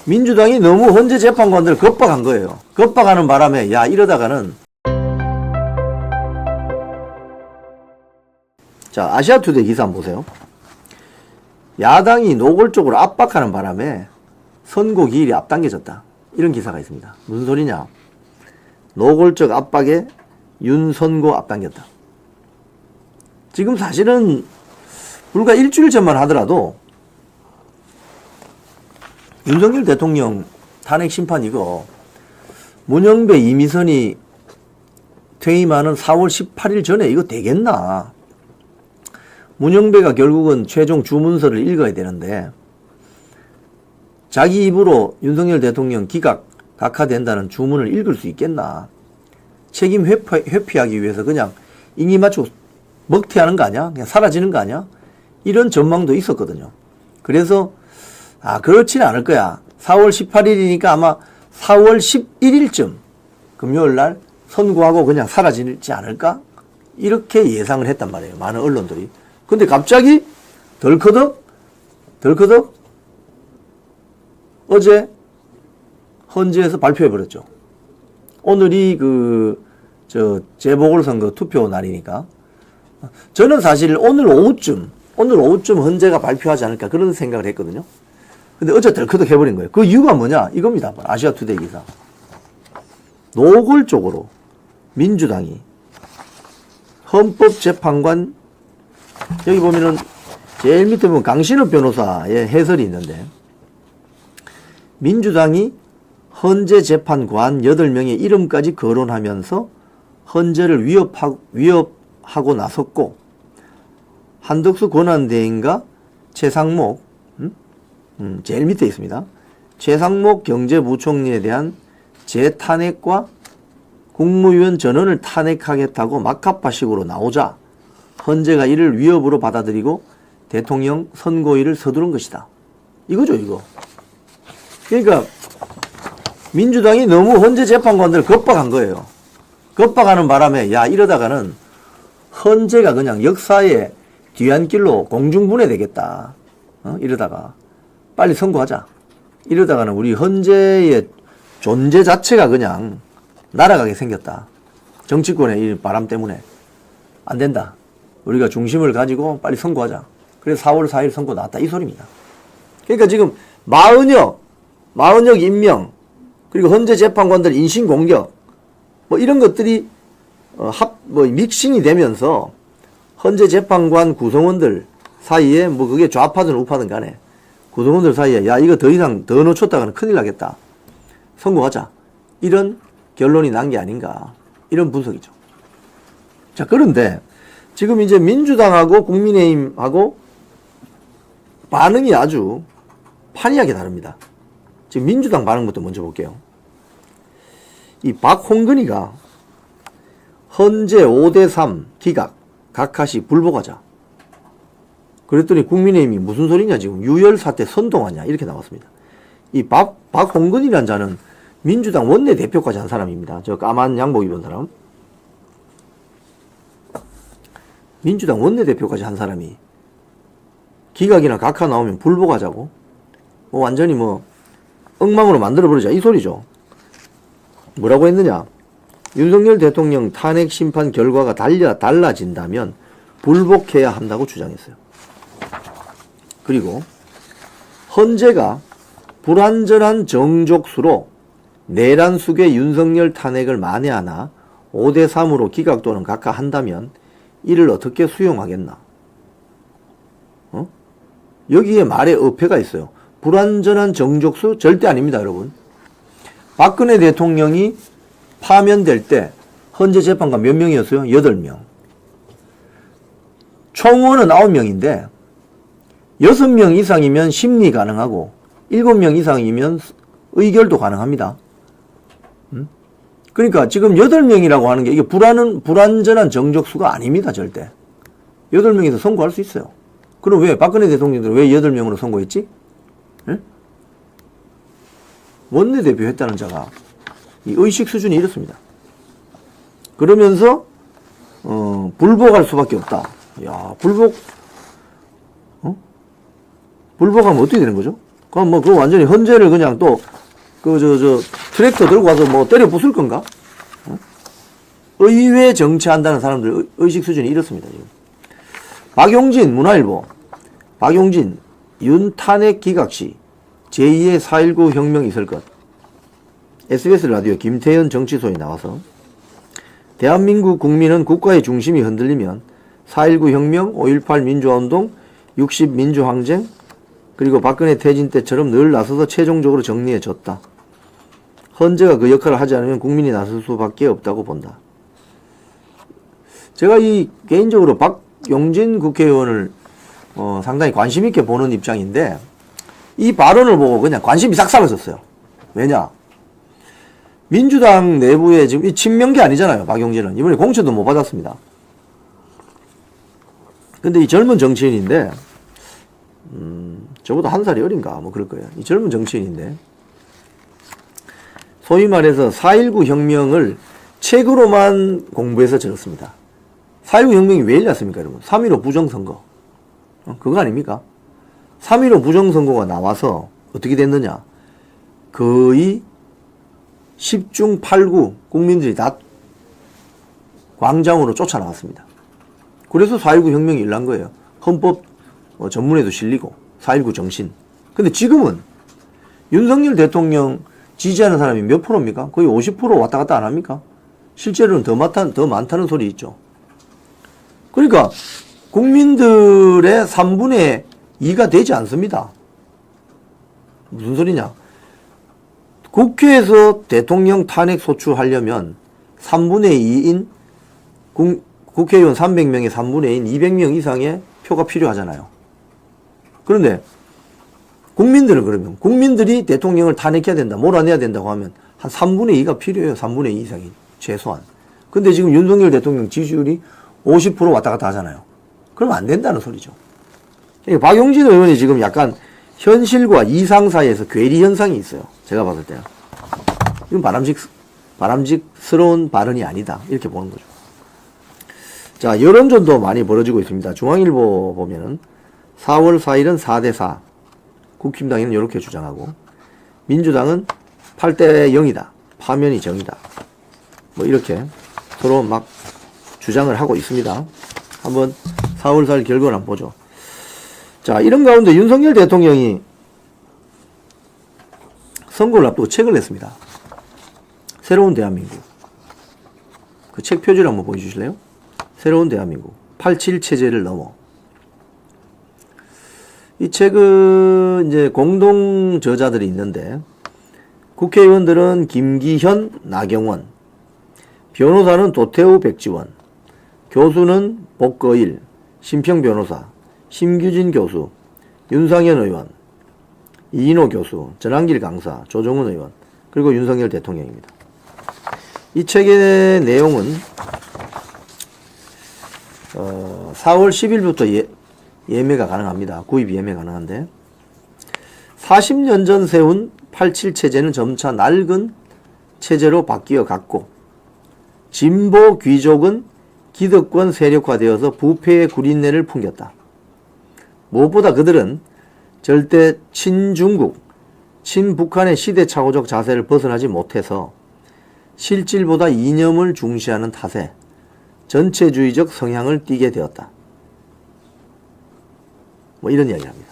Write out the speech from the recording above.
민주당이 너무 헌재 재판관들을 겁박한 거예요. 겁박하는 바람에 야 이러다가는 자 아시아투데이 기사 한번 보세요. 야당이 노골적으로 압박하는 바람에 선고 기일이 앞당겨졌다. 이런 기사가 있습니다. 무슨 소리냐? 노골적 압박에 윤선고 앞당겼다. 지금 사실은 불과 일주일 전만 하더라도 윤석열 대통령 탄핵 심판 이거 문영배 이미선이 퇴임하는 4월 18일 전에 이거 되겠나? 문영배가 결국은 최종 주문서를 읽어야 되는데 자기 입으로 윤석열 대통령 기각 각하된다는 주문을 읽을 수 있겠나? 책임 회피하기 위해서 그냥 임기 맞추고 먹튀하는 거 아니야? 그냥 사라지는 거 아니야? 이런 전망도 있었거든요. 그래서 그렇지는 않을 거야. 4월 18일이니까 아마 4월 11일쯤 금요일 날 선고하고 그냥 사라지지 않을까? 이렇게 예상을 했단 말이에요. 많은 언론들이. 근데 갑자기 덜커덕 어제 헌재에서 발표해버렸죠. 오늘이 재보궐선거 투표 날이니까. 저는 사실 오늘 오후쯤 헌재가 발표하지 않을까 그런 생각을 했거든요. 근데 어제 덜커덕 해버린 거예요. 그 이유가 뭐냐? 이겁니다. 아시아투데이 기사. 노골적으로 민주당이 헌법재판관 여기 보면은 제일 밑에 보면 강신업 변호사의 해설이 있는데 민주당이 헌재재판관 8명의 이름까지 거론하면서 헌재를 위협하고 나섰고 한덕수 권한대행과 최상목 제일 밑에 있습니다. 최상목 경제부총리에 대한 재탄핵과 국무위원 전원을 탄핵하겠다고 막합파식으로 나오자 헌재가 이를 위협으로 받아들이고 대통령 선고일을 서두른 것이다. 이거죠, 이거. 그러니까 민주당이 너무 헌재 재판관들을 겁박한 거예요. 겁박하는 바람에 야 이러다가는 헌재가 그냥 역사의 뒤안길로 공중분해되겠다. 이러다가 빨리 선고하자. 이러다가는 우리 헌재의 존재 자체가 그냥 날아가게 생겼다. 정치권의 이 바람 때문에 안 된다. 우리가 중심을 가지고 빨리 선고하자. 그래서 4월 4일 선고 나왔다. 이 소리입니다. 그러니까 지금 마은혁 임명 그리고 헌재 재판관들 인신공격 뭐 이런 것들이 믹싱이 되면서 헌재 재판관 구성원들 사이에 뭐 그게 좌파든 우파든 간에 구성원들 사이에 야 이거 더 이상 더 놓쳤다가는 큰일 나겠다. 선고하자. 이런 결론이 난 게 아닌가. 이런 분석이죠. 자, 그런데 지금 이제 민주당하고 국민의힘하고 반응이 아주 판이하게 다릅니다. 지금 민주당 반응부터 먼저 볼게요. 이 박홍근이가 헌재 5대3 기각 각하시 불복하자. 그랬더니 국민의힘이 무슨 소리냐 지금 유혈사태 선동하냐 이렇게 나왔습니다. 이 박홍근이라는 자는 민주당 원내대표까지 한 사람입니다. 저 까만 양복 입은 사람. 민주당 원내대표까지 한 사람이 기각이나 각하 나오면 불복하자고 완전히 엉망으로 만들어버리자 이 소리죠. 뭐라고 했느냐? 윤석열 대통령 탄핵 심판 결과가 달라진다면 불복해야 한다고 주장했어요. 그리고 헌재가 불완전한 정족수로 내란숙의 윤석열 탄핵을 만회하나 5대3으로 기각 또는 각하한다면 이를 어떻게 수용하겠나? 여기에 말에 어폐가 있어요. 불완전한 정족수 절대 아닙니다, 여러분. 박근혜 대통령이 파면될 때 헌재 재판관 몇 명이었어요? 8명. 총원은 9명인데 6명 이상이면 심리 가능하고 7명 이상이면 의결도 가능합니다. 그러니까 지금 8명이라고 하는 게 이게 불완전한 정족수가 아닙니다, 절대. 8명에서 선고할 수 있어요. 그럼 왜 박근혜 대통령도 왜 8명으로 선고했지? 응? 원내대표 했다는 자가 이 의식 수준이 이렇습니다. 그러면서 불복할 수밖에 없다. 야, 불복하면 어떻게 되는 거죠? 그럼 뭐, 그 완전히 헌재를 그냥 또, 트랙터 들고 와서 뭐 때려 부술 건가? 어? 의회 정치한다는 사람들 의식 수준이 이렇습니다, 지금. 박용진, 문화일보. 박용진, 윤 탄핵 기각 시 제2의 4.19 혁명 있을 것. SBS 라디오 김태현 정치소에 나와서 대한민국 국민은 국가의 중심이 흔들리면 4.19 혁명, 5.18 민주화운동, 60 민주항쟁, 그리고 박근혜 퇴진 때처럼 늘 나서서 최종적으로 정리해줬다. 헌재가 그 역할을 하지 않으면 국민이 나설 수밖에 없다고 본다. 제가 개인적으로 박용진 국회의원을 상당히 관심 있게 보는 입장인데 이 발언을 보고 그냥 관심이 싹 사라졌어요. 왜냐? 민주당 내부에 지금 이 친명계 아니잖아요. 박용진은 이번에 공천도 못 받았습니다. 근데 이 젊은 정치인인데 저보다 한 살이 어린가 뭐 그럴 거예요. 이 젊은 정치인인데 소위 말해서 4.19 혁명을 책으로만 공부해서 적었습니다. 4.19 혁명이 왜 일어났습니까, 여러분? 3.15 부정선거. 그거 아닙니까? 3.15 부정선거가 나와서 어떻게 됐느냐? 거의 10중 8구 국민들이 다 광장으로 쫓아나왔습니다. 그래서 4.19 혁명이 일어난 거예요. 헌법 전문에도 실리고 4.19 정신. 근데 지금은 윤석열 대통령 지지하는 사람이 몇 프로입니까? 거의 50% 왔다 갔다 안 합니까? 실제로는 더 많다는 소리 있죠. 그러니까 국민들의 3분의 2가 되지 않습니다. 무슨 소리냐? 국회에서 대통령 탄핵 소추하려면 3분의 2인 국회의원 300명의 3분의 2인 200명 이상의 표가 필요하잖아요. 그런데 국민들은 그러면 국민들이 대통령을 탄핵해야 된다, 몰아내야 된다고 하면 한 3분의 2가 필요해요. 3분의 2 이상이 최소한. 근데 지금 윤석열 대통령 지지율이 50% 왔다 갔다 하잖아요. 그럼 안 된다는 소리죠. 그러니까 박용진 의원이 지금 약간 현실과 이상 사이에서 괴리 현상이 있어요. 제가 봤을 때는. 이건 바람직스러운 발언이 아니다. 이렇게 보는 거죠. 자, 여론전도 많이 벌어지고 있습니다. 중앙일보 보면은 4월 4일은 4대4. 국힘당에는 이렇게 주장하고, 민주당은 8대 0이다. 파면이 정이다. 뭐 이렇게 서로 막 주장을 하고 있습니다. 한번 4월 4일 결과를 한번 보죠. 자, 이런 가운데 윤석열 대통령이 선거를 앞두고 책을 냈습니다. 새로운 대한민국. 그 책 표지를 한번 보여주실래요? 새로운 대한민국. 87 체제를 넘어. 이 책은 이제 공동 저자들이 있는데, 국회의원들은 김기현, 나경원, 변호사는 도태우, 백지원, 교수는 복거일, 심평 변호사, 심규진 교수, 윤상현 의원, 이인호 교수, 전한길 강사, 조정훈 의원, 그리고 윤석열 대통령입니다. 이 책의 내용은 4월 10일부터 예매가 가능합니다. 구입 예매 가능한데, 40년 전 세운 87 체제는 점차 낡은 체제로 바뀌어 갔고, 진보 귀족은 기득권 세력화되어서 부패의 구린내를 풍겼다. 무엇보다 그들은 절대 친중국, 친북한의 시대착오적 자세를 벗어나지 못해서 실질보다 이념을 중시하는 탓에 전체주의적 성향을 띠게 되었다. 뭐 이런 이야기를 합니다.